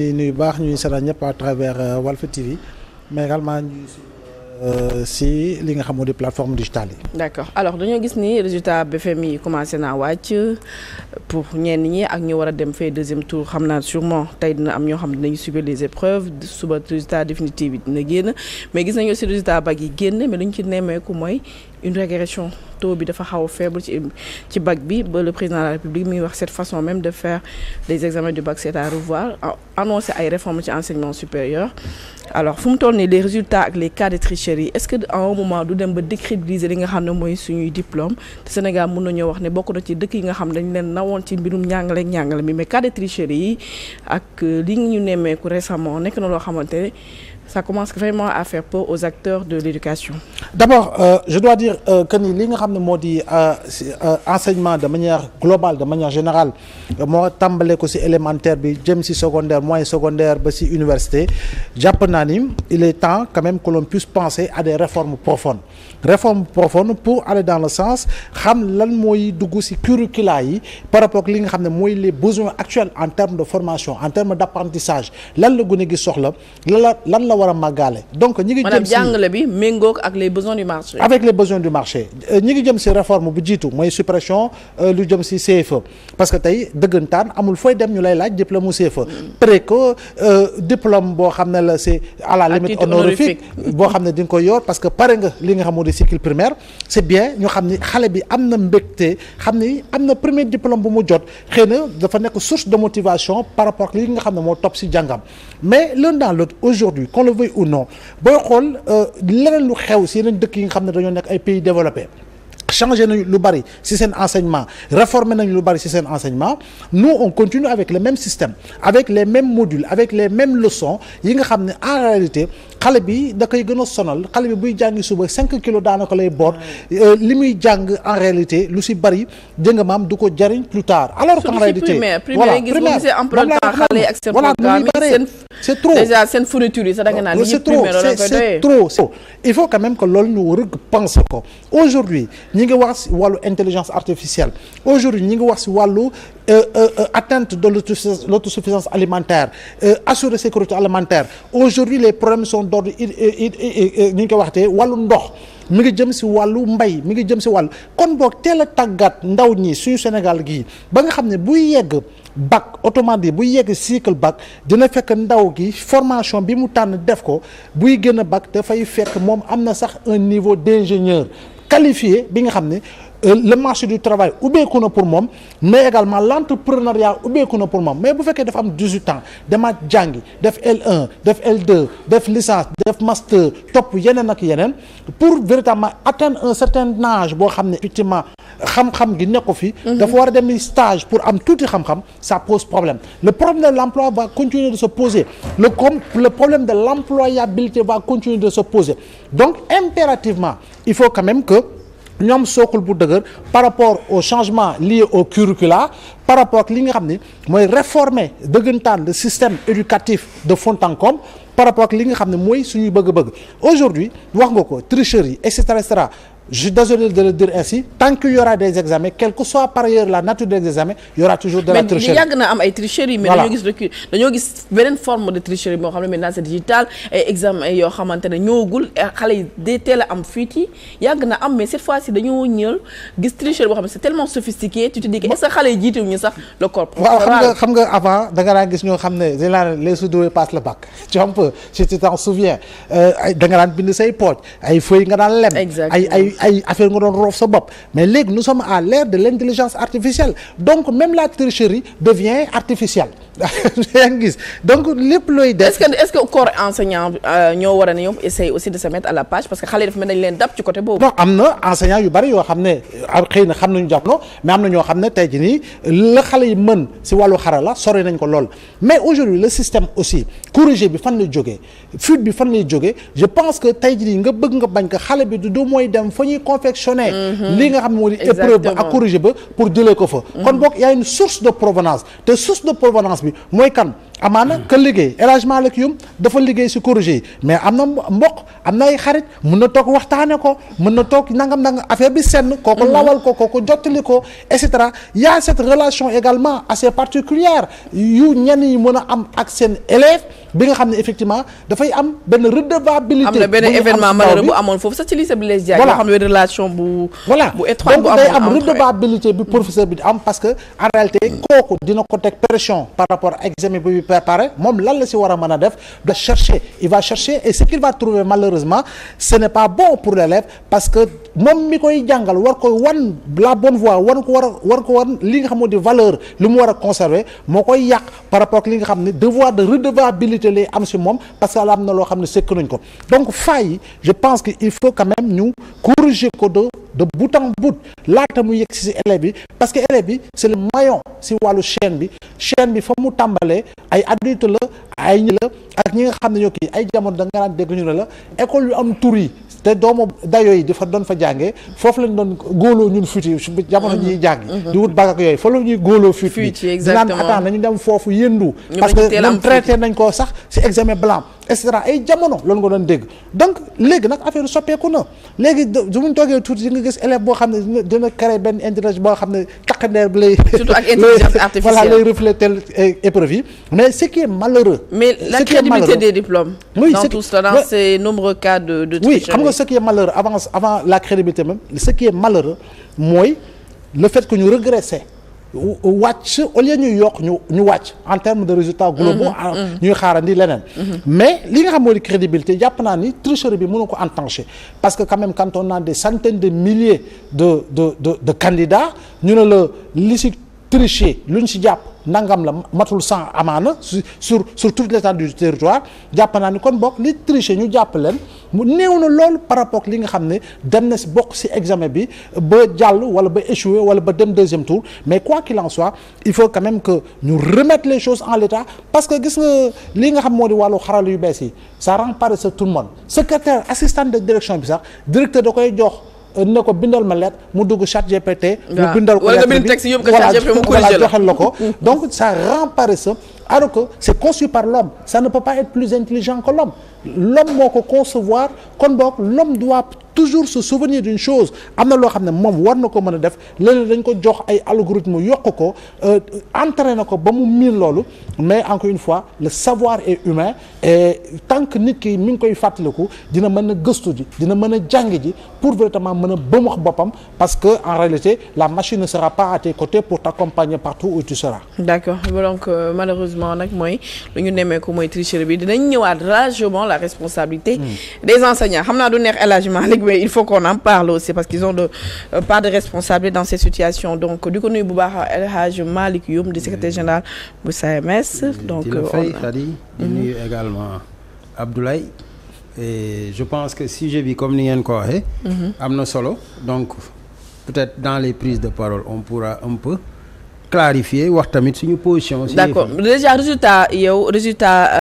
di nuyu baax ñuy seetaan ñëpp à travers Walf TV mais également ñuy si li nga xam moo di plateforme digitale yi. d'accord alors dañoo gis ni résultat BFM yi commencé naa wàcc pour ñenn ñi ak ñu war a dem fee deuxième tour xam naa sûrement tey dina am ñoo xam ne dinañu subir les épreuves suba résultat définitif yi dina génn mais gis nañu aussi résultat bac yi génn mais lu ñu ci nemmeeku mooy une régression taux bi dafa xaw a faible ci bac bi ba le président de la République mi ngi wax cette façon même de faire les examens du bac c'est à revoir annoncé ay réformes ci enseignement supérieur alors fu mu toll nii les résultats ak les cas de tricherie est-ce que à un moment du dem ba décrédibiliser li nga xam ne mooy suñuy diplôme te Sénégal mën nañoo wax ne bokk na ci dëkk yi nga xam ne dañ leen nawoon ci mbirum njàngale mi mais cas de tricherie yi ak li ñu nemmeeku récemment nekk na loo xamante ne ça commence vraiment à faire peur aux acteurs de l'éducation. D'abord, je dois dire que ni li nga xam ne moo di enseignement de manière globale de manière générale moo tàmbale ko ci élémentaire bi jëm ci secondaire moyen secondaire ba ci université jàpp naa ni il est temps quand même que l'on puisse penser à des réformes profondes pour aller dans le sens xam lan mooy dugg ci curricula yi par rapport ak li nga xam ne mooy les besoins actuels en termes de formation en termes d'apprentissage lan la gën a gis soxla lan la war a màggaale donc ñi ngi jëm ci jàngale bi méngoog ak les besoins du marché. avec les besoins du marché ñi ngi jëm ci réforme bu jiitu mooy suppression lu jëm ci CFE parce que tey dëggantaan amul fooy dem ñu lay laaj diplôme mu CFE. préco diplôme boo xam ne la c'est à la limite honorifique boo xam ne di nga koy yor parce que pare nga li nga xam moo di cycle primaire c'est bien ñu xam ni xale bi am na mbégte xam ni am na premier diplôme bu mu jot xëy na dafa nekk source de motivation par rapport ak li nga xam ne moo topp ci jàngam mais l'un dans l'autre aujourd'hui qu'on le veuille ou non booy xool leneen lu xew ci yeneen dëkk yi nga xam ne dañoo nekk ay pays développés changé nañu lu bari ci seen enseignement réformé nañu lu bari ci seen enseignement nous on continue avec le même système avec les mêmes modules avec les mêmes leçons yi nga xam ne en réalité xale bi da koy gën a sonal xale bi buy jàngi suba 5 kilos daanaka lay boot li muy jàng en réalité lu ci bari jënga maam du ko jariñ plus tard alors qu'en réalité voilà c'est trop déjà seen fourniture yi sax da nga naan c'est trop il faut quand même que loolu ñu repenser ko aujourd'hui ñi ngi wax ci wàllu intelligence artificielle aujourd'hui ñi ngi wax ci wàllu atteinte de l'autosuffisance alimentaire assurer sécurité alimentaire aujourd'hui les problèmes sont d'ordre ni ñu ko waxtee wàllu ndox mi ngi jëm ci wàllu mbay mi ngi jëm ci wàllu kon boog teel a tàggat ndaw ñi suñu Sénégal gii ba nga xam ne buy yegg bac autrement buy yegg cycle bac dina fekk ndaw gi formation bi mu tànn def ko buy gën a bac dafay fekk moom am na sax un niveau d'ingénieur qualifié bi nga xam ne le marché du travail ubbeeku na pour moom mais également l'entrepreneuriat ubbeeku na pour moom mais bu fekkee dafa am 18 ans demaat jàngi def L1 def L2 def licence def master topp yeneen ak yeneen pour véritablement atteindre un certain âge boo xam ne effectivement xam-xam gi nekk ko fi dafa war a dem stage pour am tuuti xam-xam ça pose problème le problème de l'emploi va continuer de se poser le problème de l'employabilité va continuer de se poser donc impérativement il faut quand même que ñoom sookul bu dëgër par rapport au changement lié au curricula par rapport ak li nga xam ni mooy réformer dëggantaan le système éducatif de fond en comble par rapport ak li nga xam ne mooy suñuy bëgg-bëgg aujourd'hui wax nga ko tricherie et cetera je suis désolé de le dire ainsi tant qu'il y aura des examens quelle que soit par ailleurs la nature des examens il y aura toujours de la tricherie. mais yàgg na am ay tricherie mais dañoo gis beneen forme de tricherie moo xam ne maintenant c'est digital ay examen yoo xamante ne ñëwagul xale yi day teel a am fuite yi yàgg na am mais cette fois-ci dañoo ñëw gis tricherie boo xam ne c'est tellement sophistiqué tu te dis que est-ce que xale yi jiituñu sax le corps professoral. waaw xam nga avant da nga daan gis ñoo xam ne dañ naan les sous-doués passent le bac tu vois un peu si tu t'en souviens da nga daan bind say poche ay feuilles nga daan lem. ay affaire nga doon roof sa bopp mais léegi nous sommes à l'ère de l'intelligence artificielle donc même la tricherie devient artificielle yaa ngi gis donc lépp looy def. est-ce que corps enseignant ñoo war a ne ñoom essayer aussi de se mettre à la page parce que xale yi dafa mel nañ leen dab ci côté boobu. non am na enseignant yu bari yoo xam ne xëy na xam nañu jamono mais am na ñoo xam ne tey jii nii la xale yi mën ci wàllu xarala sori nañ ko lool mais aujourd'hui le système aussi corrigé bi fan lay jógee fuite bi fan lay jógee je pense que tey jii nii nga bëgg nga bañ ko xale bi du mooy dem fa ñuy confectionner li nga xam ne moo di épreuve ba ak corrigé ba pour jëlee ko fa kon boog y a une source de provenance te source de provenance bi mooy kan amaana que liggéey El Hadj Malick Youm dafa liggéey si corrigé yi mais am na mbokk am na ay xarit mën na toog waxtaane ko mën na toog nangam affaire bi senn kooku lawal ko kooku jottali ko et cetera y a cette relation également assez particulière yu ñenn yi mën a am ak seen élève bi nga xam ne effectivement dafay am benn redevabilité. am na benn événement malheureux bu amoon foofu sax ci lycée Blaise Diagne. voilà yoo xam ne relation bu. voilà bu étroite bu donc day am redevabilité bi professeur bi di am parce que en réalité kooku dina ko teg pression par rapport à examen bi bi préparé moom lan la si war a mën a def de chercher il va chercher et ce qu'il va trouver malheureusement ce n'est pas bon pour l'élève parce que moom mi koy jàngal war ko wan la bonne voie war ko wan li nga xam moo di valeur li mu war a conserver moo koy yàq par rapport ak li nga xam ne devoir de redevabilité lay am si moom parce que la am na loo xam ne sëkk nañ ko donc faille yi je pense que il faut quand même ñu corriger ko de bout en bout laata mu yegg si élèves bi parce que élèves bi c'est le maillon si wàllu chaîne bi fa mu tàmbalee ay adulte la ay ñi la ak ñi nga xam ne ñoo kii ay jamono da nga daan dégg ñu ne la école yu am tur yi te doomu dayo yi dafa doon fa jàngee foofu lañ doon góoloo ñun futi jamono ñuy jàngi di wut bac ak yooyu fa la ñuy góoloo futi dinaan attends nañu dem foofu yëndu parce que même traité nañ ko sax si examen blanc et cetera ay jamono loolu nga doon dégg donc léegi nag affaire soppeeku na léegi su muñ toogee tuuti di nga gis élève boo xam ne dina créer benn intelligence boo xam ne takkandeer bi lay surtout ak intelligence artificielle voilà lay refléter épreuve yi mais ce qui est malheureux mais la crédibilité des diplômes dans tout cela dans ces nombreux cas de oui xam nga ce qui est malheureux avant la crédibilité même ce qui est malheureux mooy le fait que ñu régresser wàcc au lieu ñuy yokk ñu wàcc en termes de résultats globaux ñuy xaarandi leneen mais li nga xam moo di crédibilité jàpp naa ni tricherie bi mënu ko entancher parce que quand même quand on a des centaines de milliers de candidats ñu ne la li si tricher lu ñu si jàpp nangam la matul 100 amaana sur toute l'étendue du territoire jàpp naa ni kon bokk li tricher ñu jàpp leen mu néew na loolu par rapport li nga xam ne dem na si bokk si examen bi ba jàll wala ba échouer wala ba dem deuxième tour mais quoi qu'il en soit il faut quand même que ñu remettre les choses en l'état parce que gis nga li nga xam moo di wàllu xarala yu bees yi ça rend paresseux tout le monde secrétaire assistant de direction bi sax directeur da koy jox ne ko bindal ma lettre mu dugg ChatGPT mu bindal ko lettre bi voilà joxel la ko donc ça rend paresseux alors que c'est conçu par l'homme ça ne peut pas être plus intelligent que l'homme moo ko concevoir kon boog l'homme doit toujours se souvenir d'une chose am na loo xam ne moom war na ko mën a def léeg-léeg dañ ko jox ay algorithme yokk ko entraîné ko ba mu miin loolu mais encore une fois le savoir est humain et tant que nit ki mi ngi koy fàttaliku dina mën a gëstu ji dina mën a jàng ji pour véritablement mën a bëmax boppam parce que en réalité la machine ne sera pas à tes côtés pour t'accompagner partout où tu seras. D'accord donc malheureusement nag mooy lu ñu nemee ko mooy tricherie bi dinañ ñëwaat largement la responsabilité des enseignants xam naa du neex El Hadj Malick mais il faut qu'on en parle aussi parce qu'ils ont pas de responsabilité dans cette situation donc di ko nuyu bu baax El Hadj Malick Youm di secrétaire général bu SAEMS donc di la fay Khady di nuyu également Abdoulaye et je pense que sujet bi comme ni ngeen ko waxee am na solo donc peut-être dans les prises de parole on pourra un peu clarifier wax tamit suñu position. D'accord déjà résultat